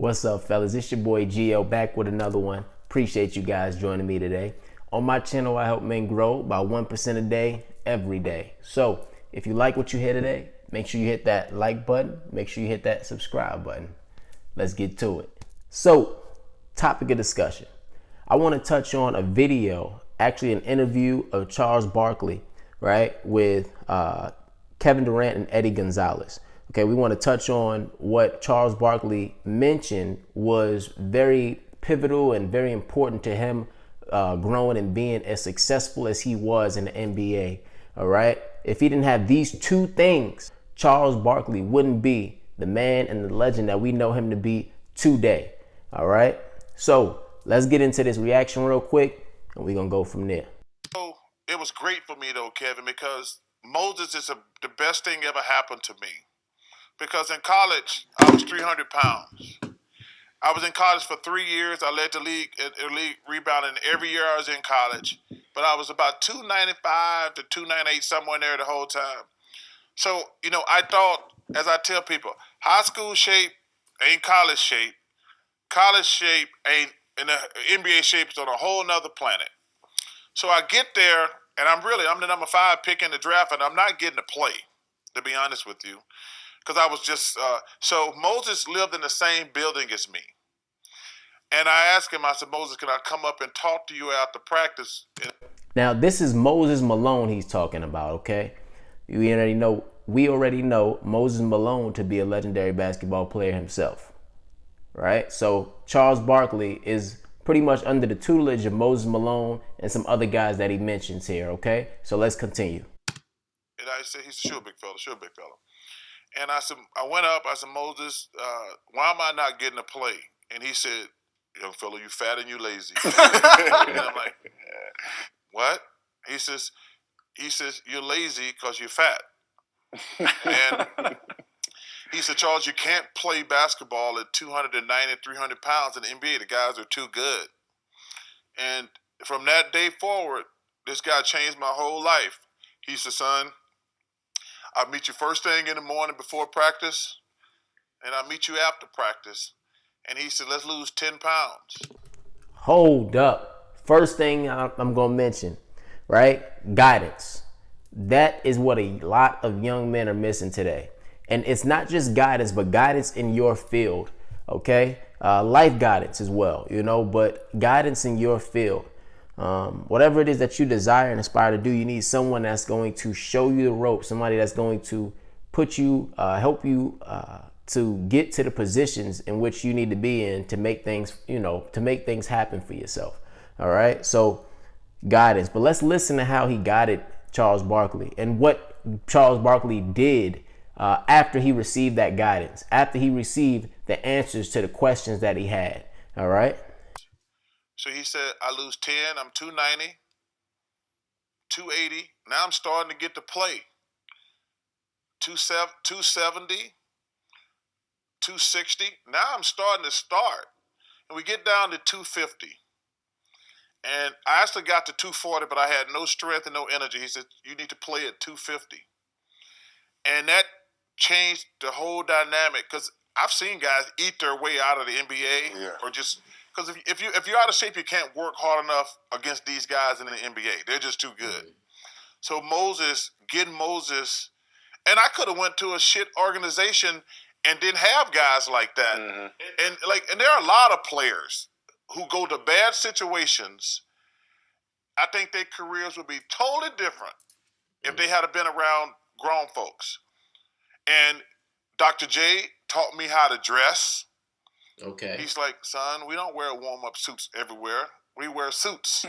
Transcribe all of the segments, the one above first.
What's up, fellas? It's your boy GL back with another one. Appreciate you guys joining me today. On my channel, I help men grow by 1% a day, every day. So if you like what you hear today, make sure you hit that like button. Make sure you hit that subscribe button. Let's get to it. So, topic of discussion. I want to touch on a video, actually an interview of Charles Barkley, right, with Kevin Durant and Eddie Gonzalez. Okay, we want to touch on what Charles Barkley mentioned was very pivotal and very important to him growing and being as successful as he was in the NBA. All right, if he didn't have these two things, Charles Barkley wouldn't be the man and the legend that we know him to be today. All right, so let's get into this reaction real quick, and we're gonna go from there. So it was great for me though, Kevin, because Moses is the best thing ever happened to me. Because in college, I was 300 pounds. I was in college for 3 years. I led the league rebounding every year I was in college. But I was about 295 to 298, somewhere in there the whole time. So, I thought, as I tell people, high school shape ain't college shape. College shape ain't, and the NBA shape is on a whole nother planet. So I get there, and I'm the number 5 pick in the draft, and I'm not getting to play, to be honest with you. Because I was just, so Moses lived in the same building as me. And I asked him, I said, Moses, can I come up and talk to you after practice? Now, this is Moses Malone he's talking about, okay? We already know Moses Malone to be a legendary basketball player himself, right? So Charles Barkley is pretty much under the tutelage of Moses Malone and some other guys that he mentions here, okay? So let's continue. And I said, he's a big fella. And I went up, I said, Moses, why am I not getting to play? And he said, young fella, you fat and you lazy. And I'm like, what? He says, you're lazy because you're fat. And he said, Charles, you can't play basketball at 290, 300 pounds in the NBA. The guys are too good. And from that day forward, this guy changed my whole life. He said, son, I'll meet you first thing in the morning before practice, and I'll meet you after practice. And he said, let's lose 10 pounds. Hold up. First thing I'm going to mention, right? Guidance. That is what a lot of young men are missing today. And it's not just guidance, but guidance in your field, okay? Life guidance as well, but guidance in your field. Whatever it is that you desire and aspire to do, you need someone that's going to show you the ropes, somebody that's going to put you, help you to get to the positions in which you need to be in to make things, to make things happen for yourself. All right. So guidance, but let's listen to how he guided Charles Barkley and what Charles Barkley did after he received that guidance, after he received the answers to the questions that he had. All right. So he said, I lose 10, I'm 290, 280. Now I'm starting to get to play. 270, 260. Now I'm starting to start. And we get down to 250. And I actually got to 240, but I had no strength and no energy. He said, you need to play at 250. And that changed the whole dynamic because I've seen guys eat their way out of the NBA or just... Because if you're out of shape, you can't work hard enough against these guys in the NBA. They're just too good. So getting Moses, and I could have went to a shit organization and didn't have guys like that. And there are a lot of players who go to bad situations. I think their careers would be totally different if they had been around grown folks. And Dr. J taught me how to dress. Okay. He's like, son, we don't wear warm-up suits everywhere. We wear suits.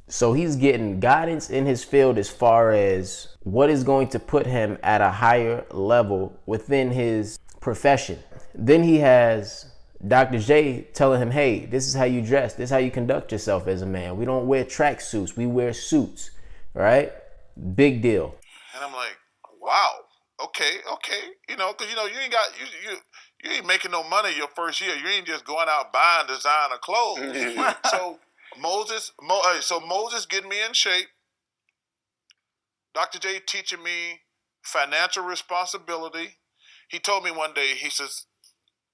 So he's getting guidance in his field as far as what is going to put him at a higher level within his profession. Then he has Dr. J telling him, hey, this is how you dress. This is how you conduct yourself as a man. We don't wear track suits. We wear suits, right? Big deal. And I'm like, wow, okay. Because, you ain't making no money your first year. You ain't just going out buying designer clothes. So Moses getting me in shape. Dr. J teaching me financial responsibility. He told me one day, he says,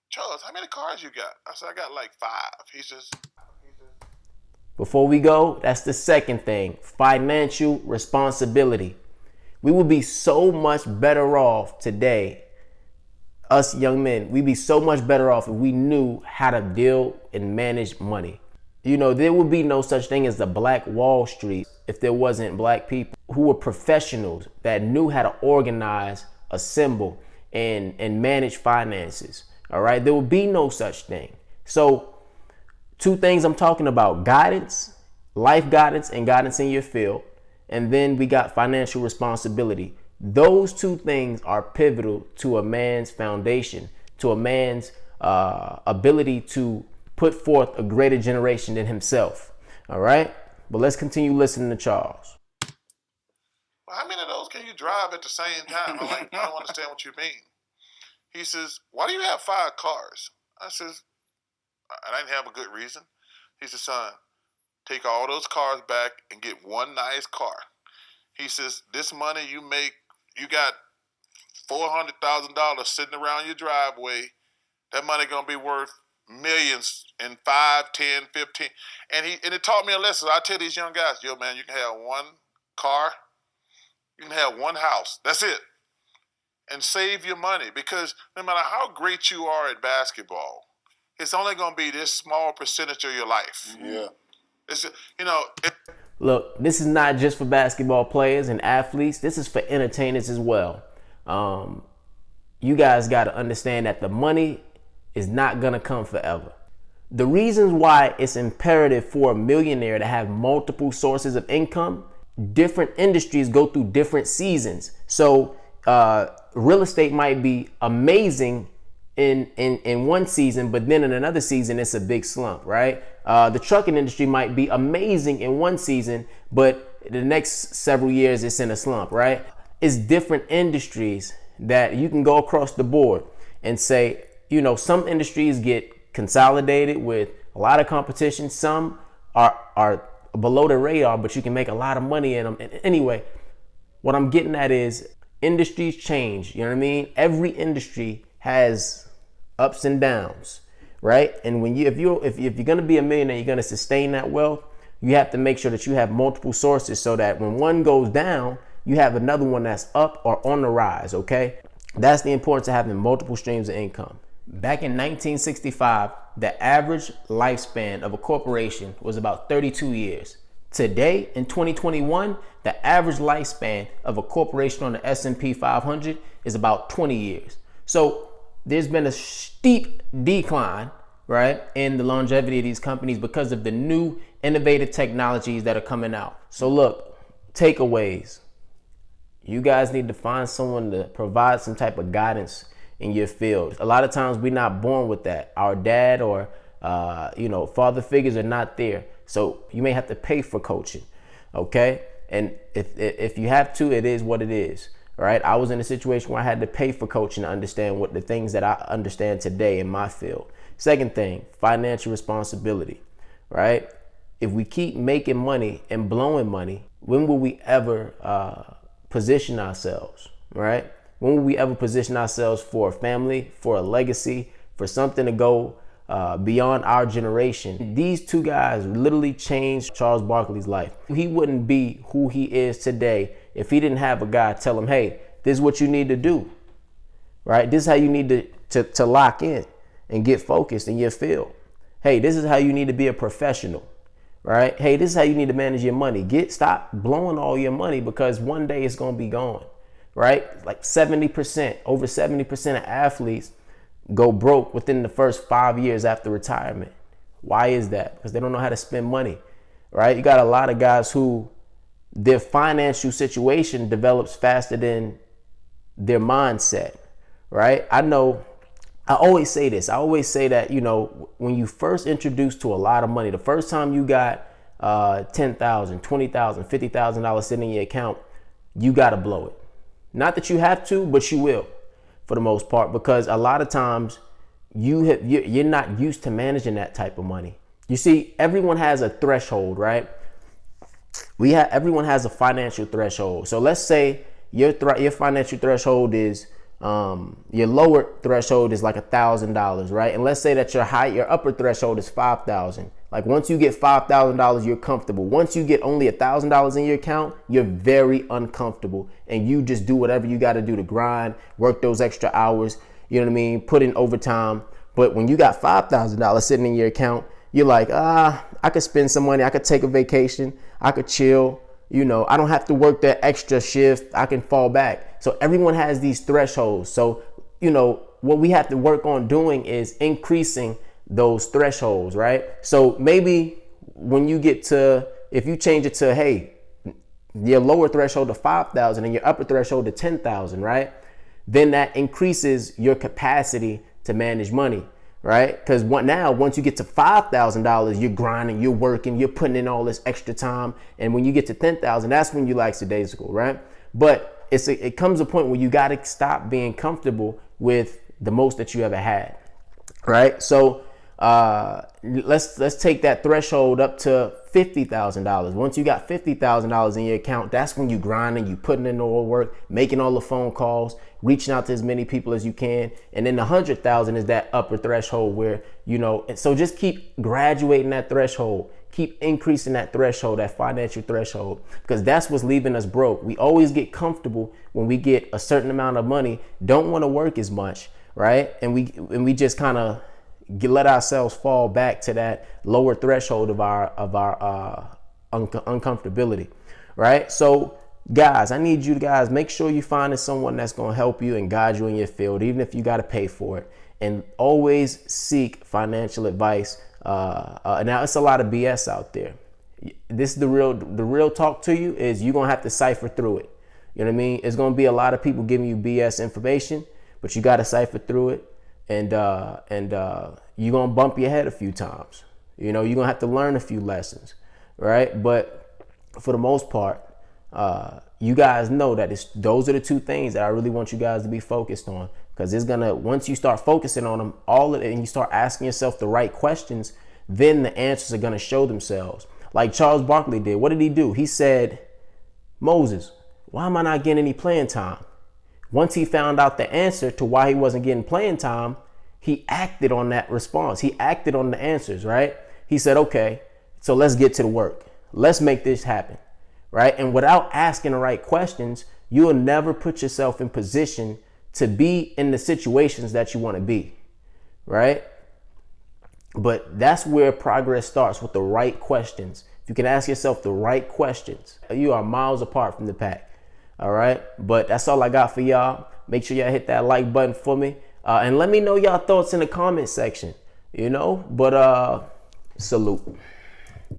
Charles, how many cars you got? I said, I got like 5. He says, Before we go, that's the second thing, financial responsibility. We would be so much better off today, us young men, we'd be so much better off if we knew how to deal and manage money. You know, there would be no such thing as the Black Wall Street if there wasn't black people who were professionals that knew how to organize, assemble, and manage finances. All right, there would be no such thing. So 2 things I'm talking about: guidance, life guidance, and guidance in your field. And then we got financial responsibility. Those 2 things are pivotal to a man's foundation, to a man's ability to put forth a greater generation than himself. All right, but let's continue listening to Charles. well, how many of those can you drive at the same time? I'm like, I don't understand what you mean. He says, why do you have 5 cars? I says, and I didn't have a good reason. He says, son, take all those cars back and get one nice car. He says, this money you make, you got $400,000 sitting around your driveway. That money gonna be worth millions in 5, 10, 15. And it taught me a lesson. I tell these young guys, yo man, you can have 1 car, you can have 1 house. That's it. And save your money, because no matter how great you are at basketball, it's only going to be this small percentage of your life. Yeah. It's, Look, this is not just for basketball players and athletes. This is for entertainers as well. You guys got to understand that the money is not going to come forever. The reasons why it's imperative for a millionaire to have multiple sources of income, different industries go through different seasons. So real estate might be amazing in one season, but then in another season it's a big slump, right? The trucking industry might be amazing in one season, but the next several years it's in a slump, right? It's different industries that you can go across the board and say, you know, some industries get consolidated with a lot of competition. Some are below the radar, but you can make a lot of money in them. And anyway, what I'm getting at is industries change. You know what I mean? Every industry has ups and downs, right? And when if you're going to be a millionaire, you're going to sustain that wealth. You have to make sure that you have multiple sources so that when one goes down, you have another one that's up or on the rise. Okay, that's the importance of having multiple streams of income. Back in 1965, the average lifespan of a corporation was about 32 years. Today, in 2021, the average lifespan of a corporation on the S&P 500 is about 20 years. So there's been a steep decline, right, in the longevity of these companies because of the new innovative technologies that are coming out. So look, takeaways. You guys need to find someone to provide some type of guidance in your field. A lot of times we're not born with that. Our dad or father figures are not there. So you may have to pay for coaching, okay? And if you have to, it is what it is, right? I was in a situation where I had to pay for coaching to understand what the things that I understand today in my field. Second thing, financial responsibility, right? If we keep making money and blowing money, when will we ever position ourselves, right? When will we ever position ourselves for a family, for a legacy, for something to go beyond our generation? These 2 guys literally changed Charles Barkley's life. He wouldn't be who he is today if he didn't have a guy tell him, hey, this is what you need to do, right? This is how you need to lock in and get focused in your field. Hey, this is how you need to be a professional, right? Hey, this is how you need to manage your money. Stop blowing all your money, because one day it's going to be gone, right? Like 70%, over 70% of athletes go broke within the first 5 years after retirement. Why is that? Because they don't know how to spend money, right? You got a lot of guys who their financial situation develops faster than their mindset, right? I always say this. I always say that, you know, when you first introduced to a lot of money, the first time you got $10,000, $20,000, $50,000 sitting in your account, you got to blow it. Not that you have to, but you will, for the most part, because a lot of times you're not used to managing that type of money. You see, everyone has a threshold, right? Everyone has a financial threshold. So let's say your financial threshold is Your lower threshold is like $1,000, right? And let's say that your upper threshold is 5,000. Like once you get $5,000, you're comfortable. Once you get only $1,000 in your account, you're very uncomfortable, and you just do whatever you got to do to grind, work those extra hours. You know what I mean? Put in overtime. But when you got $5,000 sitting in your account, you're like, I could spend some money. I could take a vacation. I could chill. You know, I don't have to work that extra shift. I can fall back. So everyone has these thresholds. So, you know, what we have to work on doing is increasing those thresholds, right? So maybe when you get to, if you change it to, hey, your lower threshold to 5,000 and your upper threshold to 10,000, right? Then that increases your capacity to manage money, right? Because once you get to $5,000, you're grinding, you're working, you're putting in all this extra time. And when you get to 10,000, that's when you lackadaisical, right? But it comes a point where you got to stop being comfortable with the most that you ever had, right? So let's take that threshold up to $50,000. Once you got $50,000 in your account, that's when you grinding, you putting in all the work, making all the phone calls, reaching out to as many people as you can. And then the 100,000 is that upper threshold where, you know, and so just keep graduating that threshold, keep increasing that threshold, that financial threshold, because that's what's leaving us broke. We always get comfortable when we get a certain amount of money, don't want to work as much, right? And we just kind of let ourselves fall back to that lower threshold of our uncomfortability, right? So guys, I need you guys, make sure you find someone that's going to help you and guide you in your field, even if you got to pay for it. And always seek financial advice. Now it's a lot of BS out there. This is the real talk to you is you're going to have to cipher through it. You know what I mean? It's going to be a lot of people giving you BS information, but you got to cipher through it. And you're going to bump your head a few times. You know, you're going to have to learn a few lessons, right? But for the most part, you guys know that those are the two things that I really want you guys to be focused on, because once you start focusing on them, and you start asking yourself the right questions, then the answers are going to show themselves. Like Charles Barkley did. What did he do? He said, Moses, why am I not getting any playing time? Once he found out the answer to why he wasn't getting playing time, he acted on that response. He acted on the answers, right? He said, okay, so let's get to the work. Let's make this happen, right? And without asking the right questions, you'll never put yourself in position to be in the situations that you want to be, right? But that's where progress starts, with the right questions. If you can ask yourself the right questions, you are miles apart from the pack. All right. But that's all I got for y'all. Make sure y'all hit that like button for me. And let me know y'all thoughts in the comment section, you know, but salute.